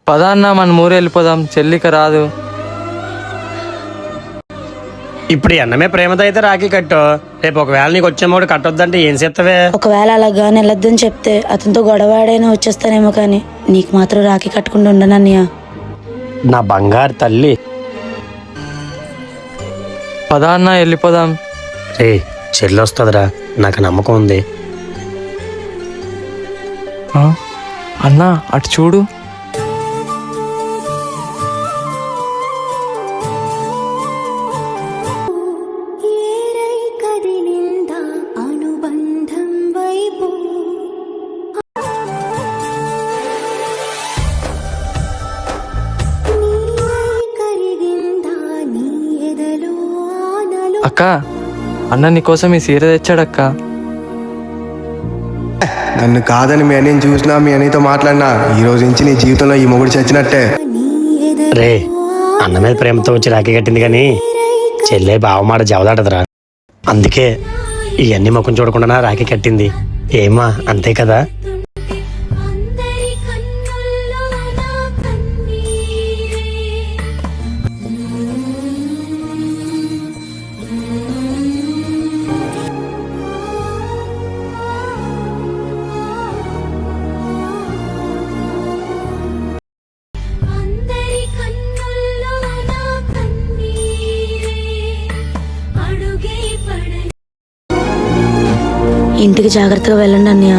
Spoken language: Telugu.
పదా అన్న మన ఊరు వెళ్ళిపోదాం, చెల్లిక రాదు. ఇప్పుడు అన్నమే ప్రేమతో అయితే రాఖీ కట్టు. రేపు ఒకవేళ నీకు వచ్చేమోడు కట్టొద్దంటే ఏం చేస్తావే? ఒకవేళ అలాగా వెళ్ళొద్దని చెప్తే అతనితో గొడవాడైనా వచ్చేస్తానేమో, కానీ నీకు మాత్రం రాఖీ కట్టకుండా ఉండనన్నయ్య. నా బంగారు తల్లి. పదా అన్న వెళ్ళిపోదాం. రే చెల్లి వస్తుందిరా, నాకు నమ్మకం ఉంది. అన్నా అటు చూడు. అక్క, అన్న నీకోసం ఈ సీర తెచ్చాడక్క. నన్ను కాదని మీ అన్నయ్యని చూసినా, మీ అన్నయ్యతో మాట్లాడినా, ఈ రోజు నుంచి నీ జీవితంలో ఈ మొగుడు చచ్చినట్టే. రే అన్న మీద ప్రేమతో వచ్చి రాఖీ కట్టింది కానీ చెల్లె బావమాట జవదాటదురా. అందుకే ఇవన్నీ ముఖం చూడకుండా రాఖీ కట్టింది. ఏమా అంతే కదా? ఇంటికి జాగ్రత్తగా వెళ్ళండి అన్నయ్య.